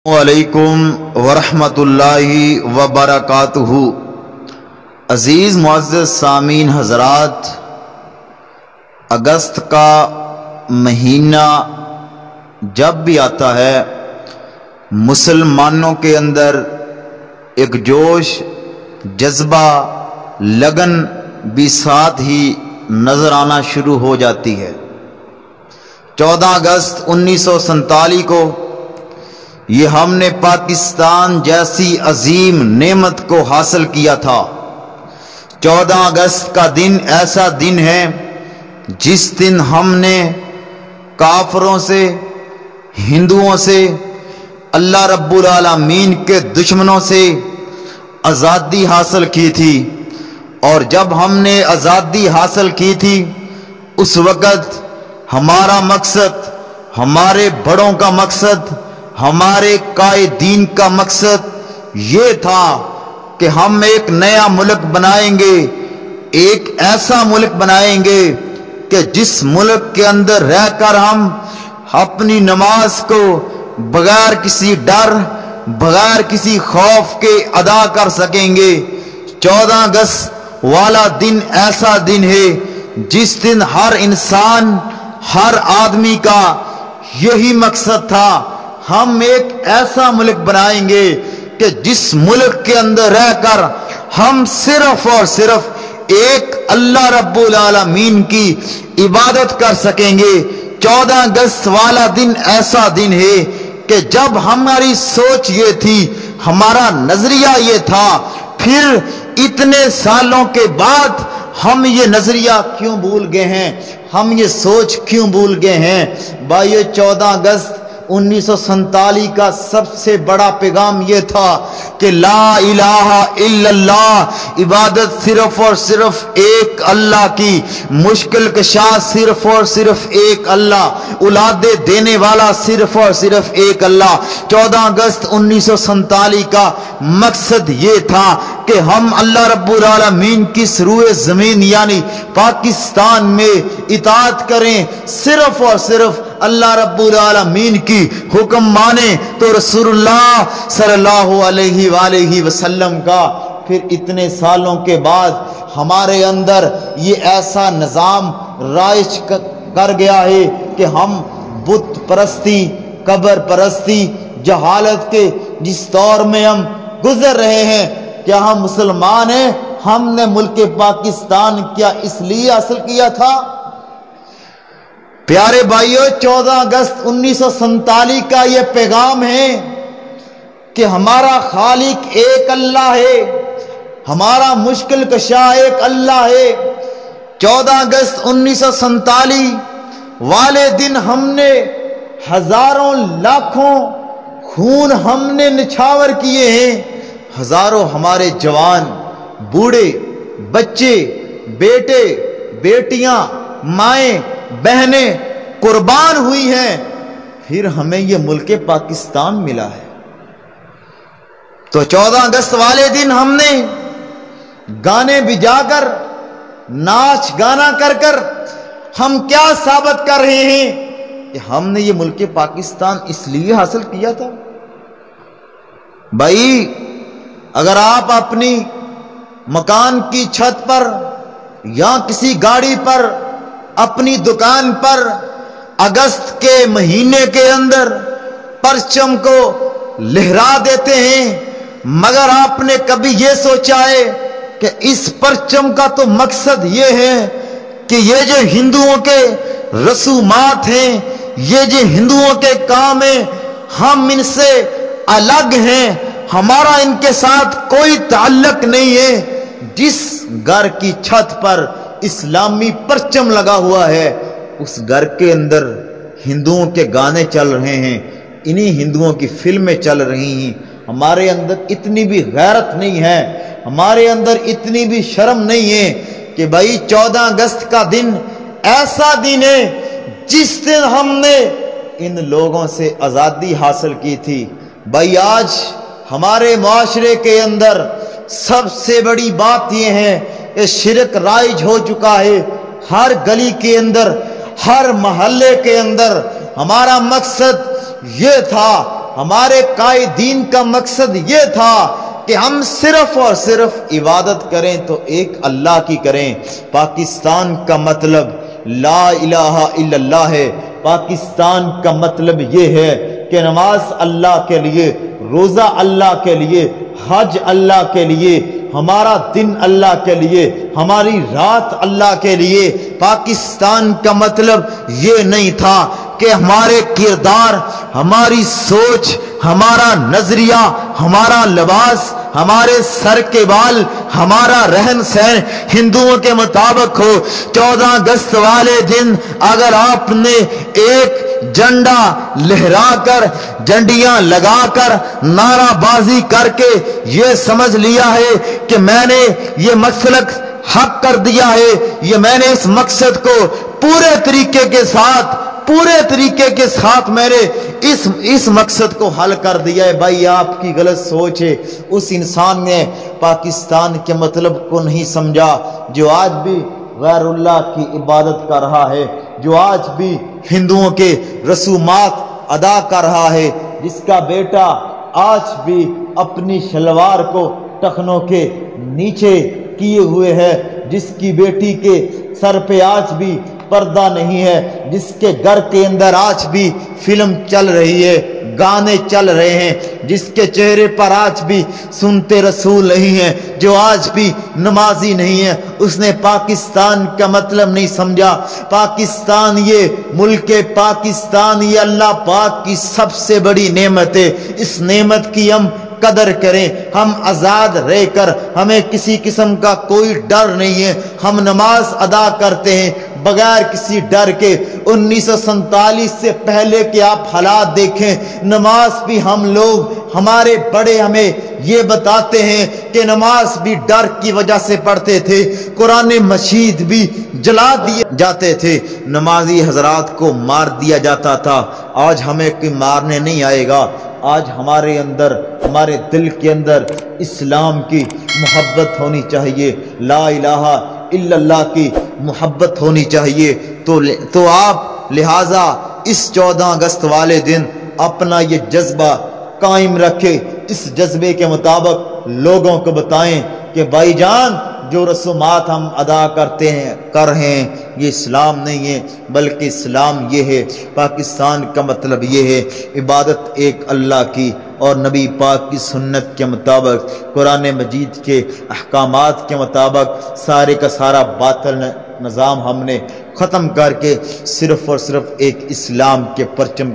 علیکم ورحمۃ اللہ وبرکاتہ۔ عزیز معزز سامعین حضرات، اگست کا مہینہ جب بھی آتا ہے مسلمانوں کے اندر ایک جوش، جذبہ، لگن بھی ساتھ ہی نظر آنا شروع ہو جاتی ہے۔ 14 اگست 1947 کو یہ ہم نے پاکستان جیسی عظیم نعمت کو حاصل کیا تھا۔ 14 اگست کا دن ایسا دن ہے جس دن ہم نے کافروں سے، ہندوؤں سے، اللہ رب العالمین کے دشمنوں سے آزادی حاصل کی تھی۔ اور جب ہم نے آزادی حاصل کی تھی اس وقت ہمارا مقصد، ہمارے بڑوں کا مقصد، ہمارے قائدین کا مقصد یہ تھا کہ ہم ایک نیا ملک بنائیں گے، ایک ایسا ملک بنائیں گے کہ جس ملک کے اندر رہ کر ہم اپنی نماز کو بغیر کسی ڈر، بغیر کسی خوف کے ادا کر سکیں گے۔ 14 اگست والا دن ایسا دن ہے جس دن ہر انسان، ہر آدمی کا یہی مقصد تھا، ہم ایک ایسا ملک بنائیں گے کہ جس ملک کے اندر رہ کر ہم صرف اور صرف ایک اللہ رب العالمین کی عبادت کر سکیں گے۔ 14 اگست والا دن ایسا دن ہے کہ جب ہماری سوچ یہ تھی، ہمارا نظریہ یہ تھا، پھر اتنے سالوں کے بعد ہم یہ نظریہ کیوں بھول گئے ہیں، ہم یہ سوچ کیوں بھول گئے ہیں؟ بھائیو، 14 اگست 1947 کا سب سے بڑا پیغام یہ تھا کہ لا الہ الا اللہ، عبادت صرف اور صرف ایک اللہ کی، مشکل کشا صرف اور صرف ایک اللہ، اولادیں دینے والا صرف اور صرف ایک اللہ۔ 14 اگست 1947 کا مقصد یہ تھا کہ ہم اللہ رب العالمین کی سروئے زمین یعنی پاکستان میں اطاعت کریں، صرف اور صرف اللہ رب العالمین کی حکم مانے تو رسول اللہ صلی اللہ علیہ وآلہ وسلم کا۔ پھر اتنے سالوں کے بعد ہمارے اندر یہ ایسا نظام رائج کر گیا ہے کہ ہم بت پرستی، قبر پرستی، جہالت کے جس دور میں ہم گزر رہے ہیں، کیا ہم مسلمان ہیں؟ ہم نے ملک پاکستان کیا اس لیے حاصل کیا تھا؟ پیارے بھائیو، 14 اگست 1947 کا یہ پیغام ہے کہ ہمارا خالق ایک اللہ ہے، ہمارا مشکل کشا ایک اللہ ہے۔ 14 اگست 1947 والے دن ہم نے ہزاروں لاکھوں خون ہم نے نچھاور کیے ہیں، ہزاروں ہمارے جوان، بوڑھے، بچے، بیٹے، بیٹیاں، مائیں، بہنیں قربان ہوئی ہیں، پھر ہمیں یہ ملک پاکستان ملا ہے۔ تو 14 اگست والے دن ہم نے گانے بجا کر، ناچ گانا کر کر ہم کیا ثابت کر رہے ہیں کہ ہم نے یہ ملک پاکستان اس لیے حاصل کیا تھا؟ بھائی، اگر آپ اپنی مکان کی چھت پر یا کسی گاڑی پر، اپنی دکان پر اگست کے مہینے کے اندر پرچم کو لہرا دیتے ہیں، مگر آپ نے کبھی یہ سوچا ہے کہ اس پرچم کا تو مقصد یہ ہے کہ یہ جو ہندوؤں کے رسومات ہیں، یہ جو ہندوؤں کے کام ہیں، ہم ان سے الگ ہیں، ہمارا ان کے ساتھ کوئی تعلق نہیں ہے۔ جس گھر کی چھت پر اسلامی پرچم لگا ہوا ہے، اس گھر کے اندر ہندوؤں کے گانے چل رہے ہیں، انہی ہندوؤں کی فلمیں چل رہی ہیں۔ ہمارے اندر اتنی بھی غیرت نہیں ہے، ہمارے اندر اتنی بھی شرم نہیں ہے کہ بھائی 14 اگست کا دن ایسا دن ہے جس دن ہم نے ان لوگوں سے آزادی حاصل کی تھی۔ بھائی، آج ہمارے معاشرے کے اندر سب سے بڑی بات یہ ہے کہ شرک رائج ہو چکا ہے، ہر گلی کے اندر، ہر محلے کے اندر۔ ہمارا مقصد یہ تھا ہمارے قائدین کا مقصد یہ تھا کہ ہم صرف اور صرف عبادت کریں تو ایک اللہ کی کریں۔ پاکستان کا مطلب لا الہ الا اللہ ہے۔ پاکستان کا مطلب یہ ہے کہ نماز اللہ کے لیے، روزہ اللہ کے لیے، حج اللہ کے لیے، ہمارا دن اللہ کے لیے، ہماری رات اللہ کے لیے۔ پاکستان کا مطلب یہ نہیں تھا کہ ہمارے کردار، ہماری سوچ، ہمارا نظریہ، ہمارا لباس، ہمارے سر کے بال، ہمارا رہن سہن ہندوؤں کے مطابق ہو۔ 14 اگست والے دن اگر آپ نے ایک جھنڈا لہرا کر، جھنڈیاں لگا کر، نعرہ بازی کر کے یہ سمجھ لیا ہے کہ میں نے یہ مسلک حق کر دیا ہے، یہ میں نے اس مقصد کو پورے طریقے کے ساتھ میں نے اس مقصد کو حل کر دیا ہے، بھائی آپ کی غلط سوچ ہے۔ اس انسان نے پاکستان کے مطلب کو نہیں سمجھا، جو آج بھی غیر اللہ کی عبادت کر رہا ہے، جو آج بھی ہندوؤں کے رسومات ادا کر رہا ہے، جس کا بیٹا آج بھی اپنی شلوار کو ٹخنوں کے نیچے کیے ہوئے ہے، جس کی بیٹی کے سر پہ آج بھی پردہ نہیں ہے، جس کے گھر کے اندر آج بھی فلم چل رہی ہے، گانے چل رہے ہیں، جس کے چہرے پر آج بھی سنتے رسول نہیں ہیں، جو آج بھی نمازی نہیں ہے، اس نے پاکستان کا مطلب نہیں سمجھا۔ پاکستان یہ ملک پاکستان یہ اللہ پاک کی سب سے بڑی نعمت ہے۔ اس نعمت کی ہم قدر کریں، ہم آزاد رہ کر، ہمیں کسی قسم کا کوئی ڈر نہیں ہے، ہم نماز ادا کرتے ہیں بغیر کسی ڈر کے۔ 1947 سے پہلے کے آپ حالات دیکھیں، نماز بھی ہم لوگ، ہمارے بڑے ہمیں یہ بتاتے ہیں کہ نماز بھی ڈر کی وجہ سے پڑھتے تھے، قرآن مجید بھی جلا دیے جاتے تھے، نمازی حضرات کو مار دیا جاتا تھا۔ آج ہمیں کوئی مارنے نہیں آئے گا۔ آج ہمارے اندر، ہمارے دل کے اندر اسلام کی محبت ہونی چاہیے، لا الہ الا اللہ کی محبت ہونی چاہیے۔ تو آپ لہٰذا اس 14 اگست والے دن اپنا یہ جذبہ قائم رکھے، اس جذبے کے مطابق لوگوں کو بتائیں کہ بھائی جان جو رسومات ہم ادا کرتے ہیں، کر رہے ہیں، یہ اسلام نہیں ہے، بلکہ اسلام یہ ہے، پاکستان کا مطلب یہ ہے عبادت ایک اللہ کی، اور نبی پاک کی سنت کے مطابق، قرآن مجید کے احکامات کے مطابق سارے کا سارا باطل نظام ہم نے ختم کر کے صرف اور صرف ایک اسلام کے پرچم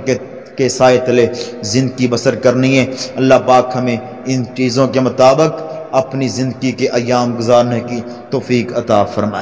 کے سائے تلے زندگی بسر کرنی ہے۔ اللہ پاک ہمیں ان چیزوں کے مطابق اپنی زندگی کے ایام گزارنے کی توفیق عطا فرمائے۔